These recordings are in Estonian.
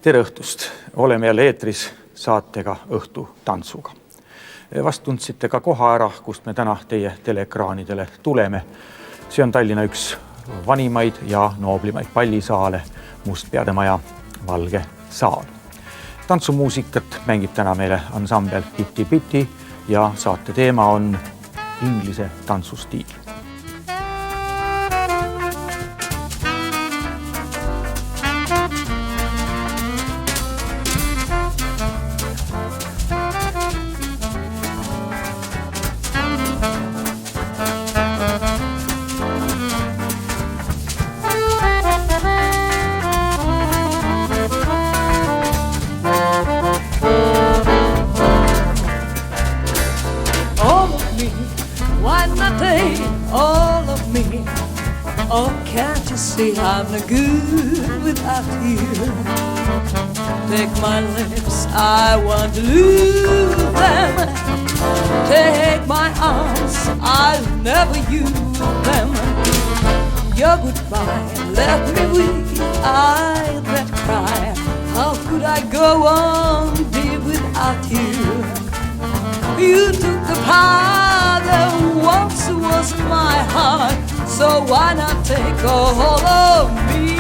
Tere õhtust! Oleme jälle eetris saatega Õhtu tantsuga. Vast tundsite ka koha ära, kust me täna teie teleekraanidele tuleme. See on Tallinna üks vanimaid ja nooblimaid pallisaale, Mustpeade maja Valge saal. Tantsumuusikat mängib täna meile ansambel Piti Piti ja saate teema on inglise tantsustiil. I'm no good without you. Take my lips, I want to lose them. Take my arms, I'll never use them. Your goodbye left me weak, I that cry. How could I go on dear without you? You took the part that once was my heart, so why not take all of me?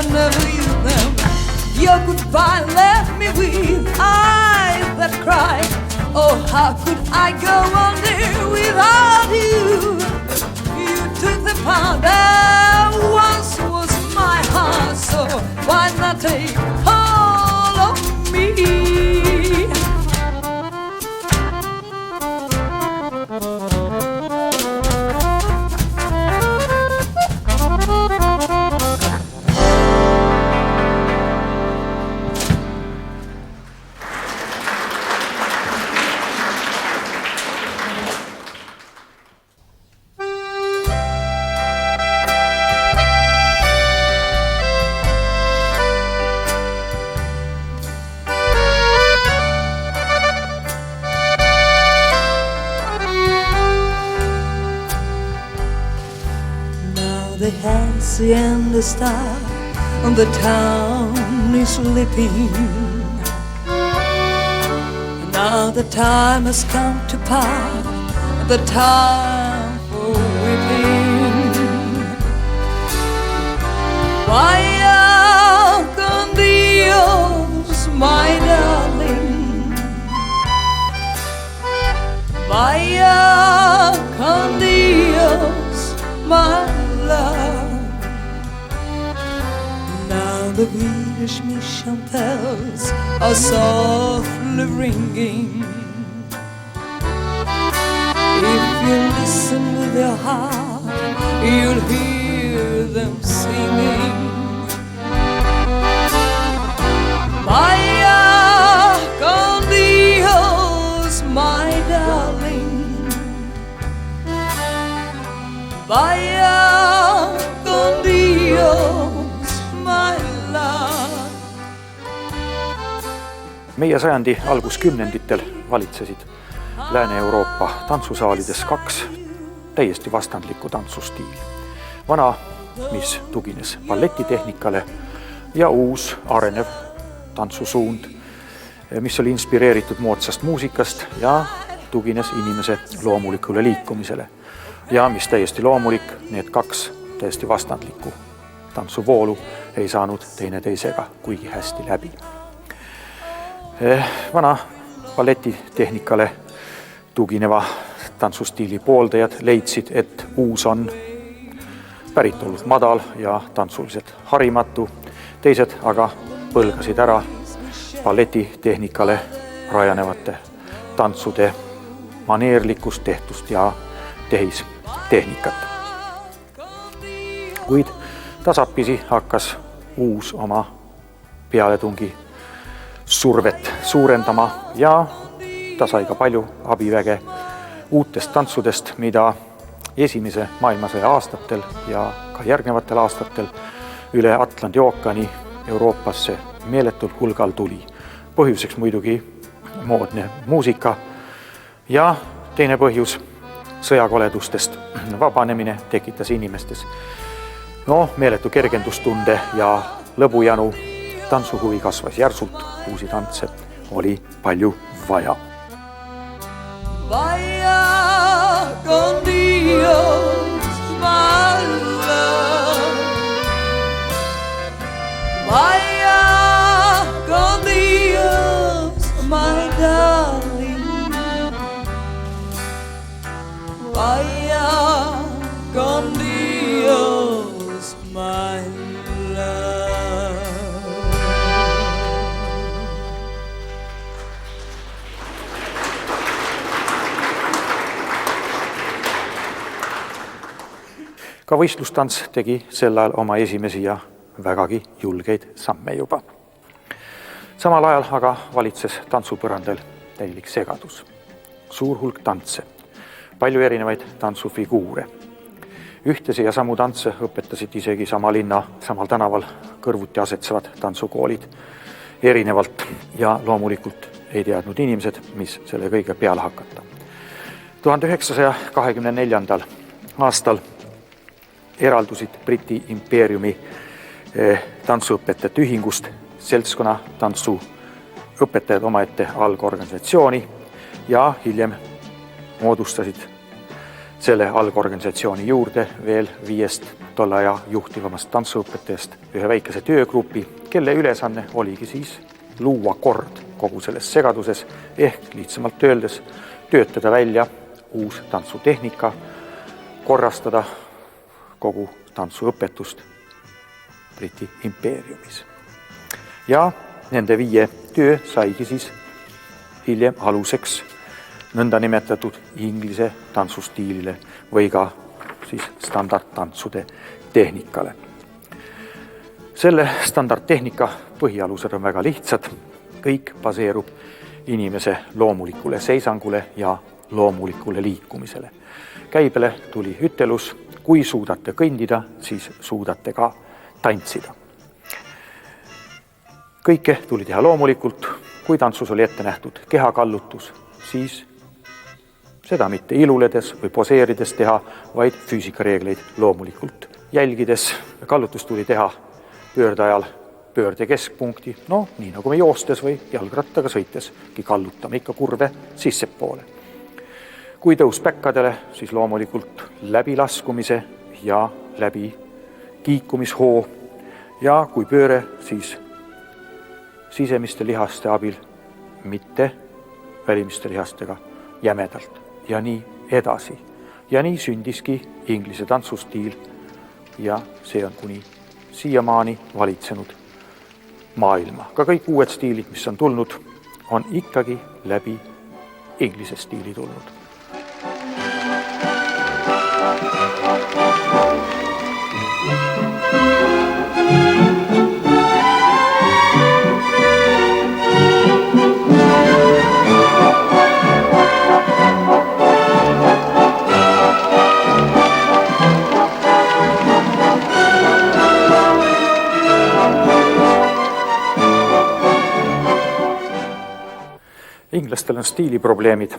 Never use them. Your goodbye left me with eyes that cry. Oh, how could I go on there without you? You took the part that once was my heart, so why not take all of me? The hazy and the star, and the town is sleeping. Now the time has come to part, the time for weeping. Vaya con Dios, my darling. Vaya con Dios, my love. Now the village mission bells are softly ringing. If you listen with your heart, you'll hear them singing. Vaya con Dios, my darling. Vaya con Dios, my love. Meie sajandi alguskümnenditel valitsesid Lääne-Euroopa tantsusaalides kaks täiesti vastandlikku tantsustiili. Vana, mis tugines balletitehnikale, ja uus arenev tantsusuund, mis oli inspireeritud moodsast muusikast ja tugines inimese loomulikule liikumisele. Ja mis täiesti loomulik, need kaks täiesti vastandlikku tantsuvoolu ei saanud teine teisega kuigi hästi läbi. Vana balletitehnikale tugineva tantsustiili pooldajad leidsid, et uus on päritolult madal ja tantsuliselt harimatu. Teised aga põlgasid ära balletitehnikale rajanevate tantsude maneerlikkust, tehtust ja tehistehnikat. Kuid tasapisi hakkas uus oma pealetungi survet suurendama ja ta sai ka palju abiväge uutest tantsudest, mida esimese maailmasõja aastatel ja ka järgnevatel aastatel üle Atlandi ookeani Euroopasse meeletul hulgal tuli. Põhjuseks muidugi moodne muusika ja teine põhjus sõjakoledustest vabanemine tekitas inimestes meeletu kergendustunde ja lõbujanu. Tantsuhuvi kasvas järsult, uusi tantse oli palju vaja. Vaya con Dios, my love. Vaya con Dios, my darling. Vaya con Dios, my love. Ka võistlustants tegi sel ajal oma esimesi ja vägagi julgeid samme juba. Samal ajal aga valitses tantsupõrandel täielik segadus. Suur hulk tantse, palju erinevaid tantsufiguure. Ühtesi ja samu tantse õpetasid isegi sama linna, samal tänaval kõrvuti asetsevad tantsukoolid erinevalt ja loomulikult ei teadnud inimesed, mis selle kõige peale hakata. 1924. aastal eraldusid Briti impeeriumi tantsuõpetajate ühingust seltskonna tantsuõpetajad omaette algorganisatsiooni ja hiljem moodustasid selle algorganisatsiooni juurde veel 5 tolle aja juhtivamast tantsuõpetajast ühe väikese töögrupi, kelle ülesanne oligi siis luua kord kogu selles segaduses ehk lihtsamalt öeldes töötada välja uus tantsutehnika, korrastada kogu tantsuõpetust Briti impeeriumis. Ja nende 5 töö saigi siis hiljem aluseks nõnda nimetatud inglise tantsustiilile või ka siis standardtantsude tehnikale. Selle standardtehnika põhialused on väga lihtsad. Kõik baseerub inimese loomulikule seisangule ja loomulikule liikumisele. Käibele tuli ütelus: kui suudate kõndida, siis suudate ka tantsida. Kõike tuli teha loomulikult. Kui tantsus oli ette nähtud kehakallutus, siis seda mitte iluledes või poseerides teha, vaid füüsikareegleid loomulikult jälgides. Kallutus tuli teha pöörde ajal pöörde keskpunkti, nii nagu me joostes või jalgrattaga sõiteski kallutame ikka kurve sissepoole. Kui tõus päkkadele, siis loomulikult läbi laskumise ja läbi kiikumishoo ja kui pööre, siis sisemiste lihaste abil, mitte välimiste lihastega jämedalt ja nii edasi. Ja nii sündiski inglise tantsustiil ja see on kuni siiamaani valitsenud maailma. Ka kõik uued stiilid, mis on tulnud, on ikkagi läbi inglise stiili tulnud. Inglastel on stiiliprobleemid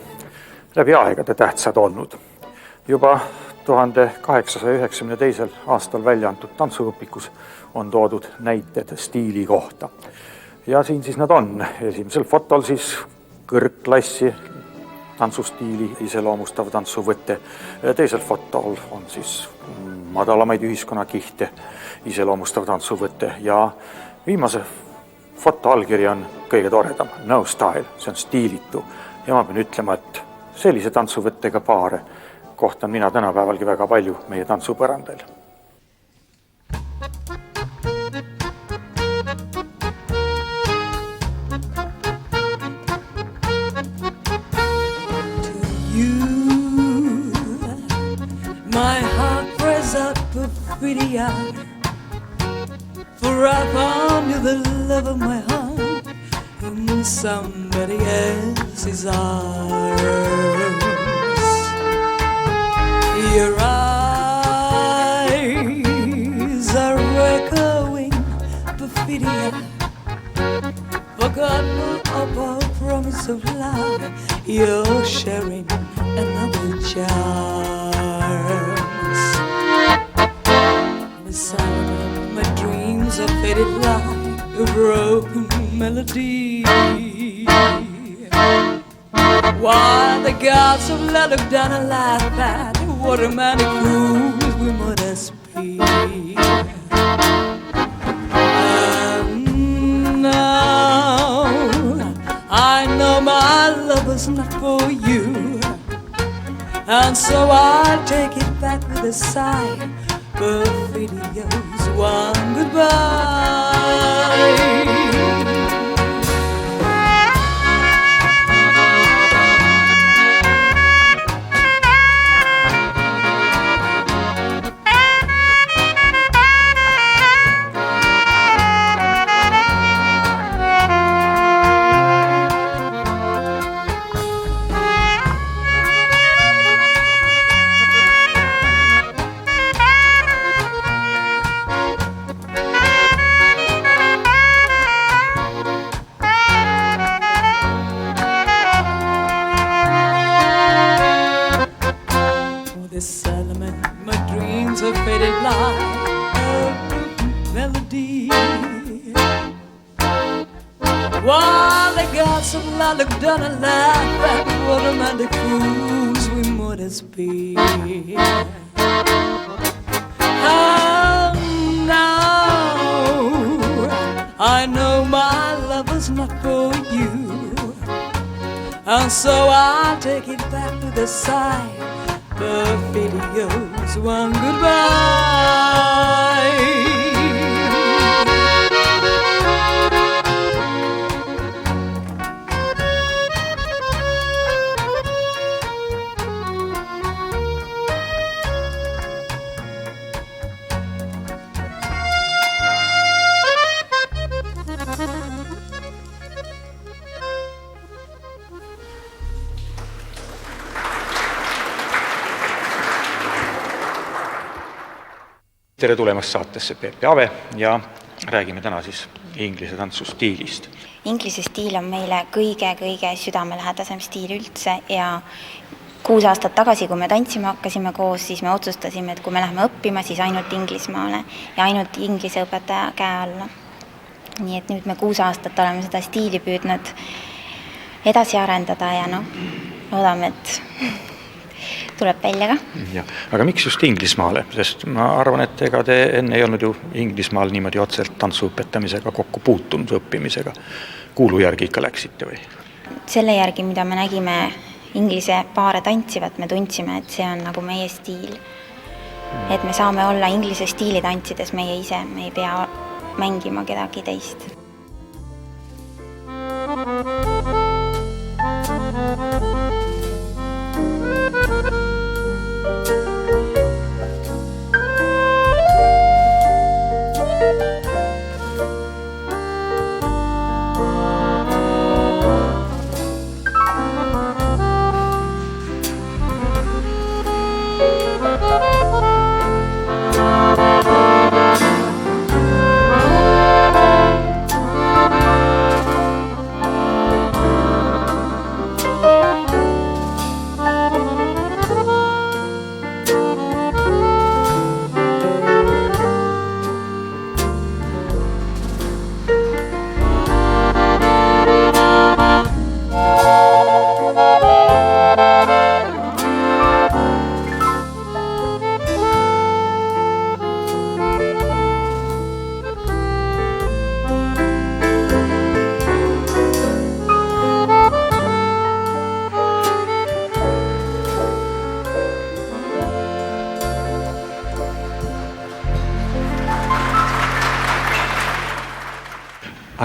läbi aegade tähtsad olnud. Juba 1892. aastal välja antud tantsuõpikus on toodud näited stiili kohta. Ja siin siis nad on. Esimesel fotol siis kõrgklassi tantsustiili iseloomustav tantsuvõte. Teisel fotol on siis madalamaid ühiskonnakihte iseloomustav tantsuvõte ja viimase foto allkiri on kõige toredam, no style, see on stiilitu ja ma pean ütlema, et sellise tantsuvõttega paare kohtan mina tänapäevalgi väga palju meie tantsupõrandel. My heart press up a pretty eye, for I found you the love of my heart in somebody else's arms. Your eyes are echoing perfidia, forgotten of our promise of love. You're sharing another charms. Beside my dreams are faded like a broken melody, while the gods of love look down and laugh at what romantic fools we must be. And now I know my love was not for you, and so I'll take it back with a sigh. Perfidio's one goodbye. This element, my dreams are faded like a melody, while the gods of love look down and laugh at what romantic fools we must be. And now I know my love was not for you, and so I'll take it back with a sigh. Perfidio's one goodbye. Tere tulemast saatesse Peep ja Ave ja räägime täna siis inglise tantsustiilist. Inglise stiil on meile kõige südamelähedasem stiil üldse ja 6 aastat tagasi, kui me tantsima hakkasime koos, siis me otsustasime, et kui me läheme õppima, siis ainult Inglismaale ja ainult inglise õpetaja käe alla. Nii et nüüd me 6 aastat oleme seda stiili püüdnud edasi arendada ja loodame, et tuleb välja ka. Ja, aga miks just Inglismaale? Sest ma arvan, et ega te enne ei olnud ju Inglismaal niimoodi otseselt tantsuõpetamisega kokku puutunud õppimisega. Kuulu järgi ikka läksite või? Selle järgi, mida me nägime inglise paare tantsivat, me tundsime, et see on nagu meie stiil. Et me saame olla inglise stiili tantsides meie ise, me ei pea mängima kedagi teist.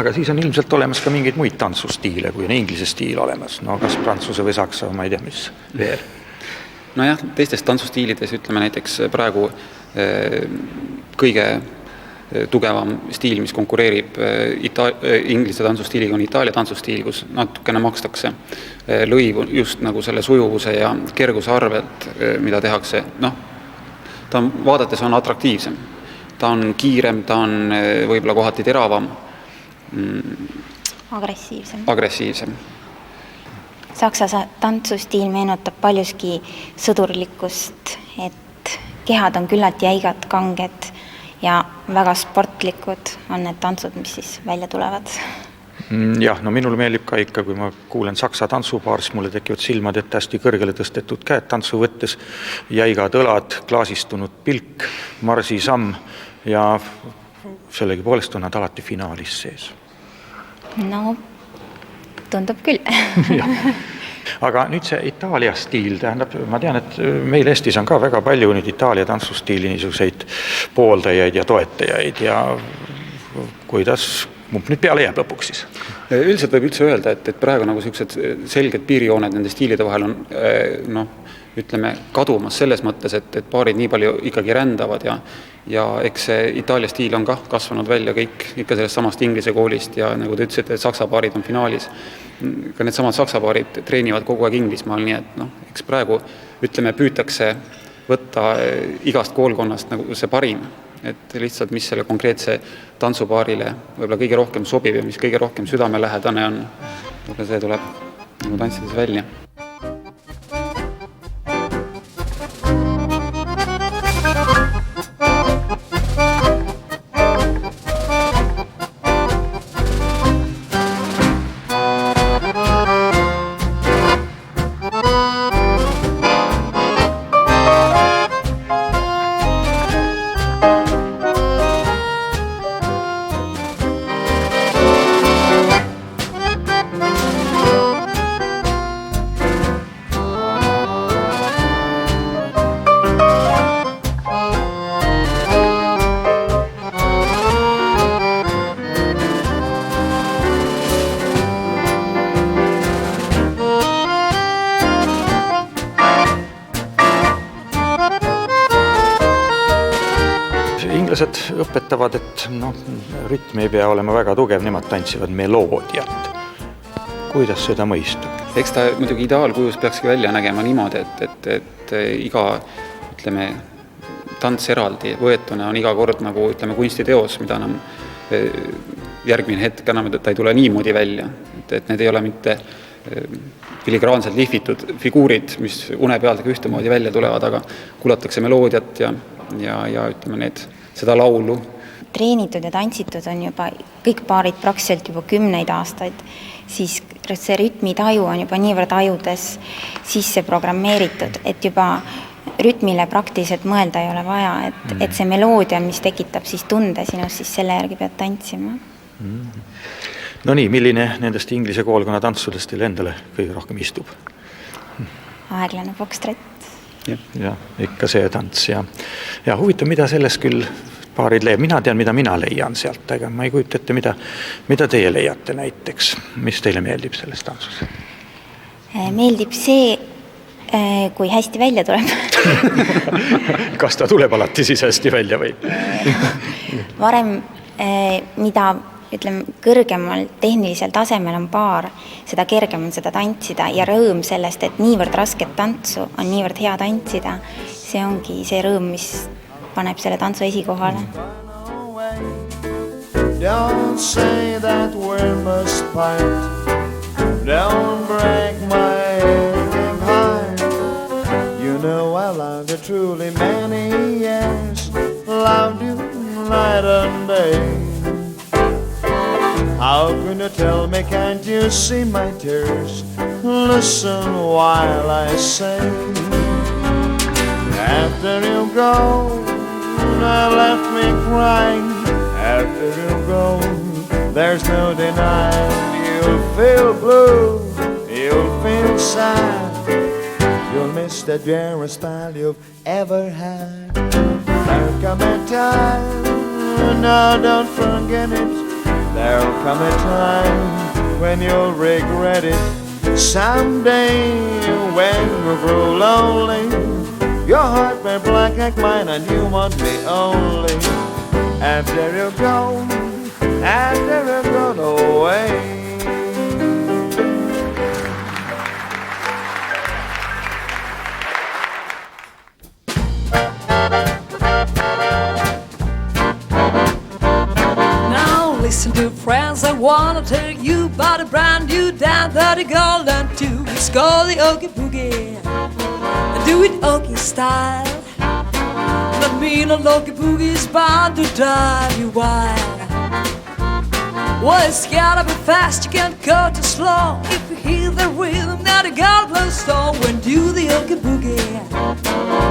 Aga siis on ilmselt olemas ka mingeid muid tantsustiile, kui on inglise stiil olemas. No kas prantsuse või saksa, ma ei tea, mis veel. Nojah, teistes tantsustiilides ütleme näiteks praegu kõige tugevam stiil, mis konkureerib inglise tantsustiiliga, on Itaalia tantsustiil, kus natukene makstakse lõivu just nagu selle sujuvuse ja kerguse arvelt, mida tehakse. Ta on, vaadates on atraktiivsem. Ta on kiirem, ta on võib-olla kohati teravam. Agressiivsem. Saksa tantsustiil meenutab paljuski sõdurlikkust, et kehad on küllalt jäigad, kanged ja väga sportlikud on need tantsud, mis siis välja tulevad. Jah, no minul meeldib ka ikka, kui ma kuulen saksa tantsupaar, siis mulle tekivad silmad, et hästi kõrgele tõstetud käed tantsu võttes, jäigad õlad, klaasistunud pilk, marsisamm ja sellegi poolest on nad alati finaalis sees. No, tundub küll. Aga nüüd see Itaalia stiil, tähendab, ma tean, et meil Eestis on ka väga palju nüüd Itaalia tantsustiili niisuguseid pooldajaid ja toetajaid ja kuidas nüüd peale jääb lõpuks siis? Üldiselt võib üldse öelda, et praegu nagu sellised selged piirijooned nende stiilide vahel on ütleme kadumas selles mõttes, et paarid nii palju ikkagi rändavad ja eks see Itaalia stiil on ka kasvanud välja kõik ikka sellest samast inglise koolist ja nagu te ütlesite, et saksa paarid on finaalis. Ka need samad saksa paarid treenivad kogu aeg Inglismaal, nii et eks praegu ütleme püütakse võtta igast koolkonnast nagu see parim, et lihtsalt mis selle konkreetse tantsupaarile võib-olla kõige rohkem sobib ja mis kõige rohkem südamelähedane on, võib-olla see tuleb nagu tantsides välja. Inglased õpetavad, et rütm ei pea olema väga tugev, nemad tantsivad meloodiat. Kuidas seda mõista? Eks ta muidugi ideaalkujus peakski välja nägema niimoodi, et iga ütleme, tants eraldi võetuna on iga kord nagu ütleme, kunstiteos, mida enam järgmine hetk enam, et ta ei tule niimoodi välja. Et need ei ole mitte filigraanselt lihvitud figuurid, mis une pealt ühtemoodi välja tulevad, aga kuulatakse meloodiat ja ütleme seda laulu. Treenitud ja tantsitud on juba kõik paarid praktiliselt juba 10 aastaid, siis see rütmitaju on juba niivõrd ajudes sisse programmeeritud, et juba rütmile praktiliselt mõelda ei ole vaja, et see meloodia, mis tekitab siis tunde sinus, siis selle järgi pead tantsima. No nii, milline nendest inglise koolkonna tantsudest teile endale kõige rohkem istub? Aeglane foxtrot. Ja, ikka see tants ja huvitav, mida selles küll paarid leiab. Mina tean, mida mina leian sealt, aga ma ei kujuta ette, mida teie leiate näiteks. Mis teile meeldib selles tantsus? Meeldib see, kui hästi välja tuleb. Kas ta tuleb alati siis hästi välja või? Varem, mida ütleme, kõrgemal tehnilisel tasemel on paar, seda kergem on seda tantsida ja rõõm sellest, et niivõrd rasket tantsu on niivõrd hea tantsida, see ongi see rõõm, mis paneb selle tantsu esikohale. Don't say that we must part. Don't break my aching heart. You know I loved you truly many years. Loved you night and day. How can you tell me, can't you see my tears? Listen while I say. After you go, you left me crying. After you go, there's no denying. You'll feel blue, you'll feel sad. You'll miss the dearest pal you've ever had. There come a time, no, don't forget it. There'll come a time when you'll regret it. Someday when you grow lonely, your heart may black like mine and you want me only. And there you go, and there you go away. Listen to friends, I wanna tell you about a brand new dance that a girl learned to. It's called the Oogie Boogie. Do it Oogie style. That mean a Oogie Boogie is bound to drive you wild. Well, it's gotta be fast, you can't go too slow. If you hear the rhythm that a girl blows slow, when do the Oogie Boogie,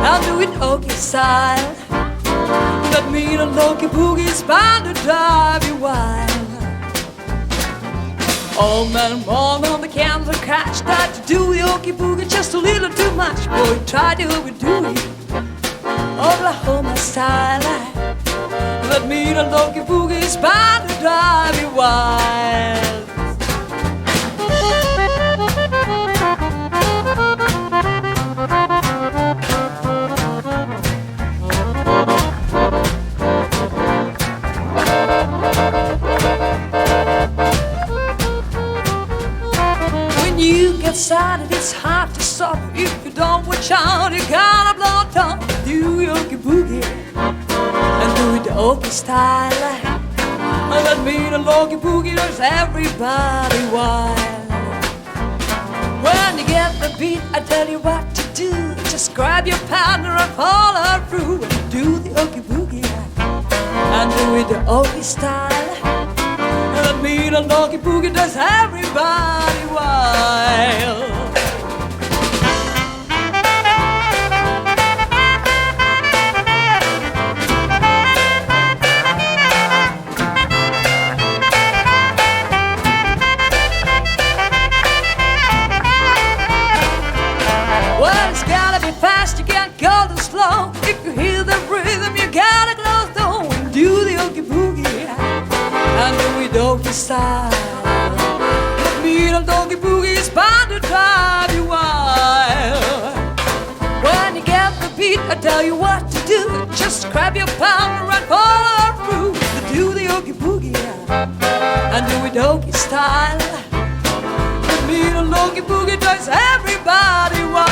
I'll do it Oogie style. That mean a Oogie Boogie is bound to drive you wild. Old man born on the cancer crash, tried to do the Oogie Boogie just a little too much. Boy, try to do it Oklahoma style. That mean a Oogie Boogie is bound to drive you wild. You get started, it's hard to stop. If you don't watch out, you gotta blow top. Do your Oogie Boogie and do it the Oogie style. And that mean a Oogie Boogie does everybody wild. When you get the beat, I tell you what to do. Just grab your partner and follow through. And do the Oogie Boogie and do it the Oogie style. That mean a Oogie Boogie does everybody wild. Well, it's gotta be fast, you can't go too slow. If you hear the rhythm, you gotta close the door and do the Oogie Boogie and do it Oogie style. That mean a Oogie Boogie is bound to drive you wild. When you get the beat, I tell you what to do. Just grab your partner and follow through. To do the Oogie Boogie and do it Oogie style. That mean a Oogie Boogie drives everybody wild.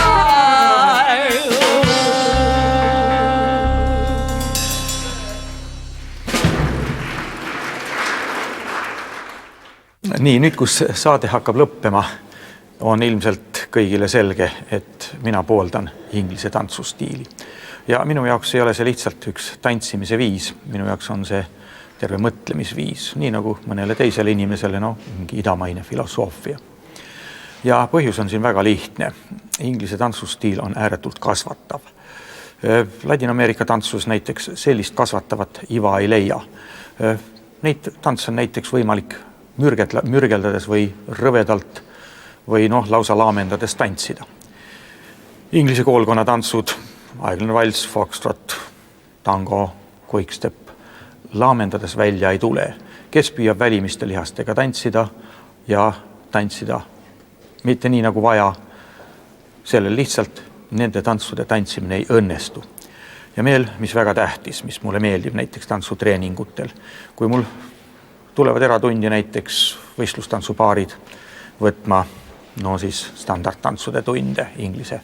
Nii, nüüd kus saade hakkab lõppema, on ilmselt kõigile selge, et mina pooldan inglise tantsustiili. Ja minu jaoks ei ole see lihtsalt üks tantsimise viis, minu jaoks on see terve mõtlemisviis, nii nagu mõnele teisele inimesele, mingi idamaine filosoofia. Ja põhjus on siin väga lihtne. Inglise tantsustiil on ääretult kasvatav. Ladina-Ameerika tantsus näiteks sellist kasvatavat iva ei leia. Neid tants on näiteks võimalik mürgeldades või rõvedalt või lausa laamendades tantsida. Inglise koolkonna tantsud, aeglane valss, foxtrot, tango, quickstep, laamendades välja ei tule. Kes püüab välimiste lihastega tantsida ja tantsida mitte nii nagu vaja, sellel lihtsalt nende tantsude tantsimine ei õnnestu. Ja meil, mis väga tähtis, mis mulle meeldib näiteks tantsutreeningutel, kui mul tulevad eratundi näiteks võistlustantsupaarid võtma siis standardtantsude tunde, inglise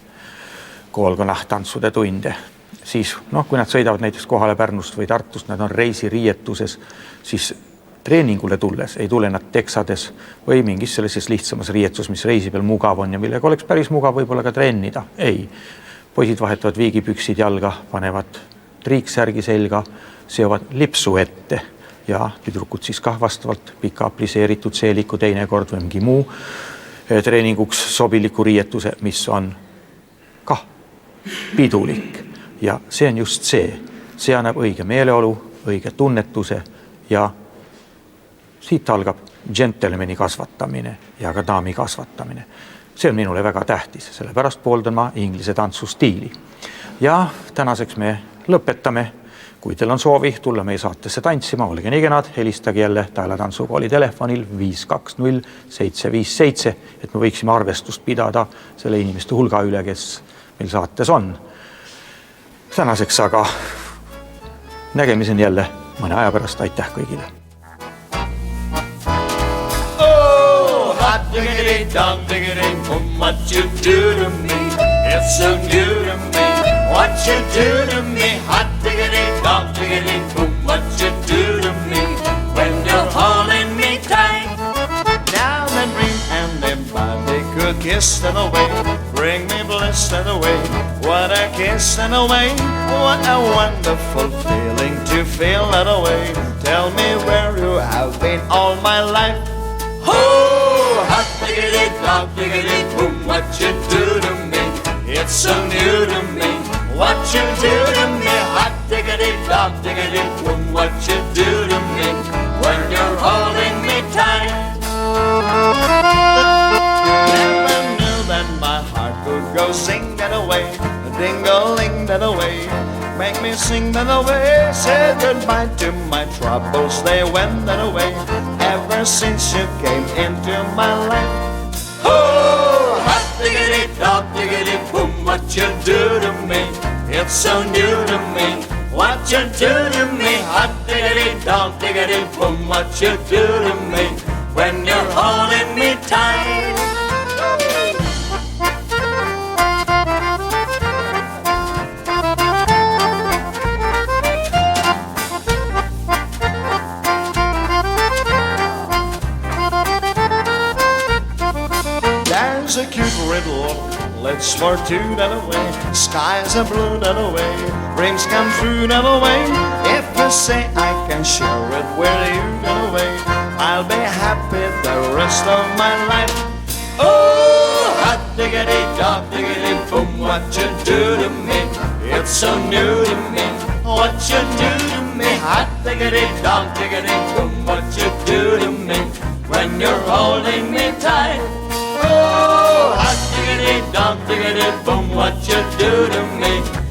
koolkonna tantsude tunde. Siis, kui nad sõidavad näiteks kohale Pärnust või Tartust, nad on reisiriietuses, siis treeningule tulles ei tule nad teksades või mingis sellises lihtsamas riietus, mis reisi peal mugav on ja millega oleks päris mugav võib-olla ka trennida. Ei, poisid vahetavad viigipüksid jalga, panevad triiksärgi selga, seovad lipsu ette ja tüdrukud siis ka vastavalt pika apliseeritud seeliku teinekord või mingi muu treeninguks sobiliku riietuse, mis on kah pidulik. Ja see on just see annab õige meeleolu, õige tunnetuse ja siit algab džentelmeni kasvatamine ja ka daami kasvatamine. See on minule väga tähtis, sellepärast pooldan ma inglise tantsustiili. Ja tänaseks me lõpetame. kui teil on soovi tulla meie saatesse tantsima, olge nii kenad, helistage jälle Taela tantsukooli telefonil 520 757, et me võiksime arvestust pidada selle inimeste hulga üle, kes meil saates on. Tänaseks aga nägemiseni jälle mõne aja pärast, aitäh kõigile! Diggity dog, diggity boom, what you do to me? It's so new to me. What you do to me? Hot diggity dog, diggity boom, what you do to me? When you're holding me tight. Now then bring and then body could kiss that away. Bring me bliss that away. What a kiss that away. What a wonderful feeling to feel that away. Tell me where you have been all my life. Oh, hot diggity dog, diggity boom, what you do to me? It's so new to me. What you do to me? Hot diggity dog, diggity boom, what you do to me? When you're holding me tight. Never knew that my heart could go sing that away, ding-a-ling that away. Make me sing that away. Say goodbye to my troubles, they went that away. Ever since you came into my life. Oh, hot diggity dog, diggity boom, what you do to me? It's so new to me. What you do to me? Hot diggity dog, diggity boom, what you do to me? When you're holding me tight. There's a cute riddle, let's for two that away. Skies are blue that away, dreams come true that away. If you say I can share it with you that away, I'll be happy the rest of my life. Oh, hot diggity dog, diggity boom, what you do to me? It's so new to me. What you do to me? Hot diggity dog, diggity boom, what you do to me? When you're holding me tight. Oh, hot diggity dog, diggity boom, what you do to me?